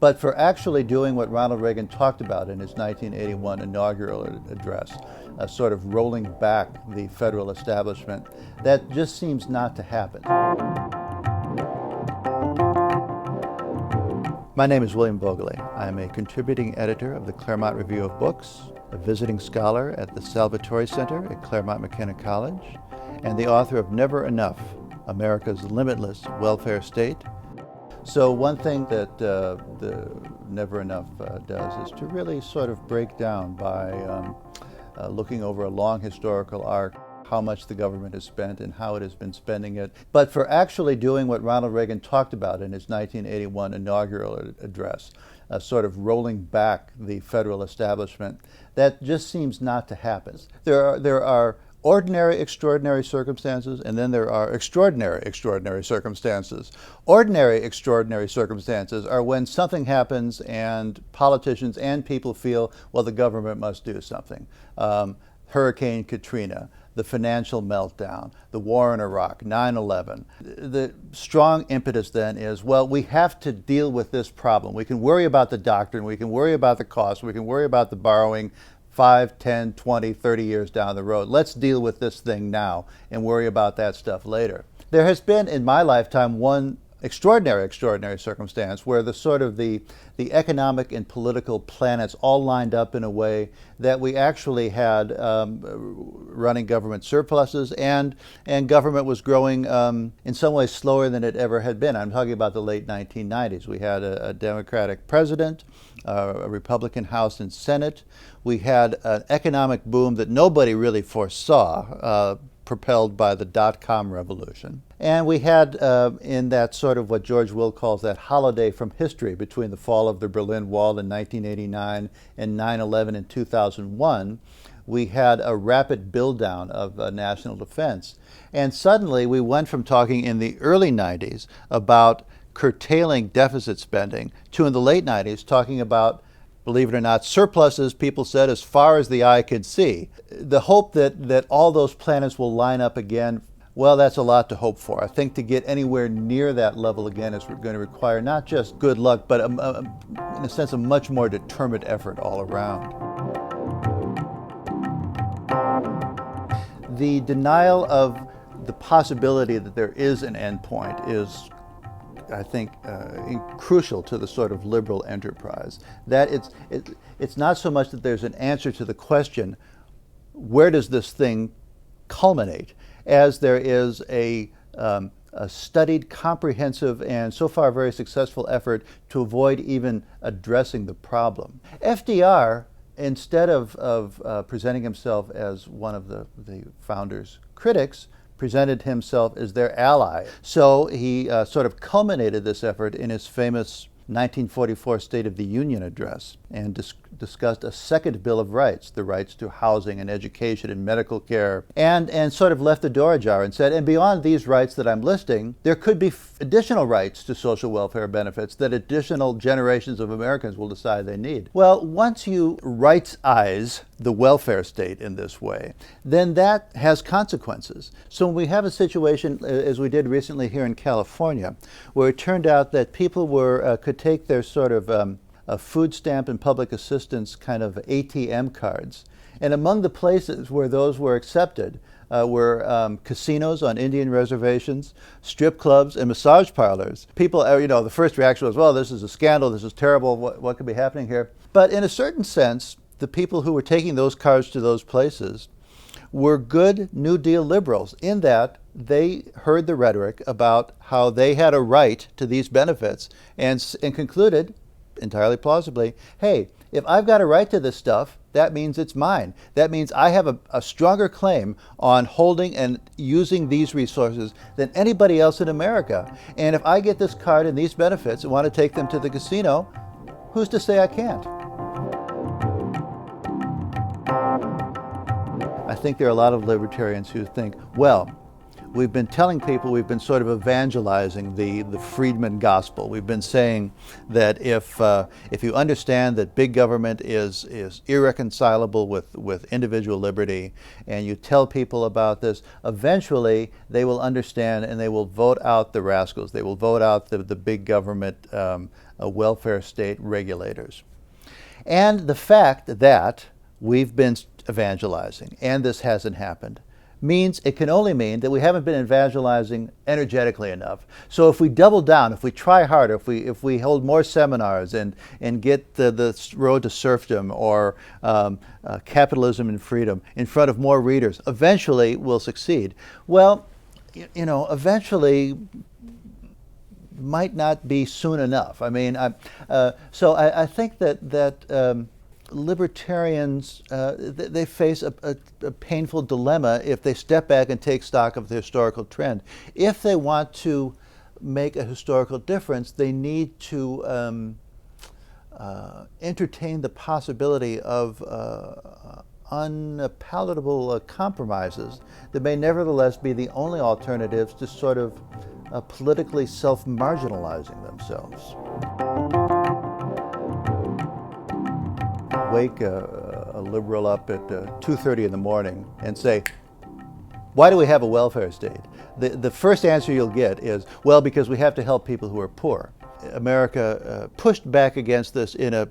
but for actually doing what Ronald Reagan talked about in his 1981 inaugural address, sort of rolling back the federal establishment, that just seems not to happen. My name is William Voegeli. I am a contributing editor of the Claremont Review of Books, a visiting scholar at the Salvatori Center at Claremont McKenna College, and the author of Never Enough, America's Limitless Welfare State. So one thing that the Never Enough does is to really sort of break down by looking over a long historical arc how much the government has spent and how it has been spending it, but for actually doing what Ronald Reagan talked about in his 1981 inaugural address, sort of rolling back the federal establishment, that just seems not to happen. There are ordinary, extraordinary circumstances, and then there are extraordinary, extraordinary circumstances. Ordinary, extraordinary circumstances are when something happens and politicians and people feel, well, the government must do something. Hurricane Katrina, the financial meltdown, the war in Iraq, 9/11. The strong impetus then is, well, we have to deal with this problem. We can worry about the doctrine, we can worry about the cost, we can worry about the borrowing 5, 10, 20, 30 years down the road. Let's deal with this thing now and worry about that stuff later. There has been in my lifetime one extraordinary, extraordinary circumstance where the sort of the economic and political planets all lined up in a way that we actually had running government surpluses and government was growing in some ways slower than it ever had been. I'm talking about the late 1990s. We had a Democratic president, a Republican House and Senate. We had an economic boom that nobody really foresaw, propelled by the dot-com revolution. And we had in that sort of what George Will calls that holiday from history between the fall of the Berlin Wall in 1989 and 9/11 in 2001, we had a rapid build-down of national defense. And suddenly we went from talking in the early 90s about curtailing deficit spending to in the late 90s talking about, believe it or not, surpluses, people said, as far as the eye could see. The hope that all those planets will line up again, well, that's a lot to hope for. I think to get anywhere near that level again is going to require not just good luck, but in a sense a much more determined effort all around. The denial of the possibility that there is an endpoint is, I think, crucial to the sort of liberal enterprise. That it's not so much that there's an answer to the question, where does this thing culminate, as there is a studied, comprehensive, and so far very successful effort to avoid even addressing the problem. FDR, instead of presenting himself as one of the founders' critics, presented himself as their ally. So he sort of culminated this effort in his famous 1944 State of the Union address and discussed a second Bill of Rights, the rights to housing and education and medical care, and sort of left the door ajar and said, and beyond these rights that I'm listing, there could be additional rights to social welfare benefits that additional generations of Americans will decide they need. Well, once you rightsize the welfare state in this way, then that has consequences. So when we have a situation, as we did recently here in California, where it turned out that people could take their sort of food stamp and public assistance kind of ATM cards, and among the places where those were accepted were casinos on Indian reservations, strip clubs, and massage parlors. People, the first reaction was, well, this is a scandal, this is terrible, what could be happening here? But in a certain sense, the people who were taking those cards to those places were good New Deal liberals in that they heard the rhetoric about how they had a right to these benefits and concluded, entirely plausibly, hey, if I've got a right to this stuff, that means it's mine. That means I have a stronger claim on holding and using these resources than anybody else in America. And if I get this card and these benefits and want to take them to the casino, who's to say I can't? I think there are a lot of libertarians who think, well, we've been telling people, we've been sort of evangelizing the Friedman gospel. We've been saying that if you understand that big government is irreconcilable with individual liberty, and you tell people about this, eventually they will understand and they will vote out the rascals. They will vote out the big government welfare state regulators. And the fact that we've been evangelizing and this hasn't happened means it can only mean that we haven't been evangelizing energetically enough. So if we double down, if we try harder, if we hold more seminars and get the road to serfdom or capitalism and freedom in front of more readers, eventually we'll succeed. Well, eventually might not be soon enough. I mean, so I think that libertarians, they face a painful dilemma if they step back and take stock of the historical trend. If they want to make a historical difference, they need to entertain the possibility of unpalatable compromises that may nevertheless be the only alternatives to sort of politically self-marginalizing themselves. Wake a liberal up at 2:30 in the morning and say, why do we have a welfare state? The first answer you'll get is, well, because we have to help people who are poor. America pushed back against this in a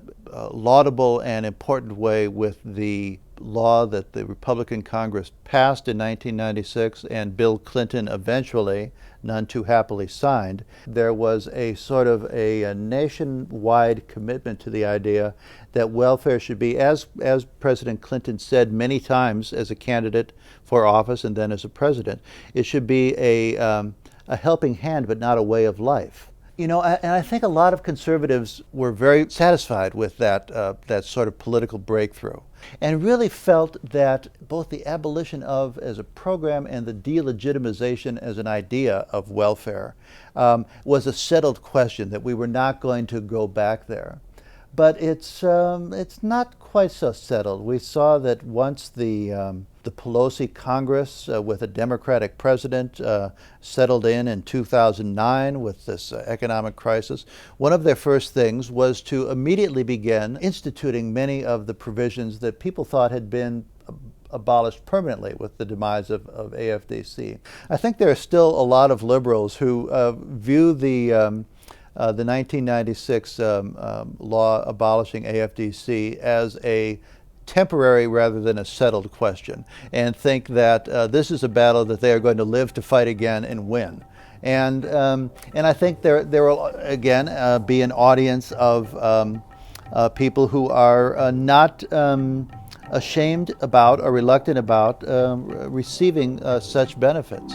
laudable and important way with the law that the Republican Congress passed in 1996 and Bill Clinton eventually, none too happily, signed. There was a sort of a nationwide commitment to the idea that welfare should be, as President Clinton said many times as a candidate for office and then as a president, it should be a helping hand but not a way of life. And I think a lot of conservatives were very satisfied with that sort of political breakthrough, and really felt that both the abolition of as a program and the delegitimization as an idea of welfare was a settled question, that we were not going to go back there. But it's not quite so settled. We saw that once the Pelosi Congress with a Democratic president settled in 2009 with this economic crisis, one of their first things was to immediately begin instituting many of the provisions that people thought had been abolished permanently with the demise of AFDC. I think there are still a lot of liberals who view the 1996 law abolishing AFDC as a temporary rather than a settled question, and think that this is a battle that they are going to live to fight again and win. And I think there will again be an audience of people who are not ashamed about or reluctant about receiving such benefits.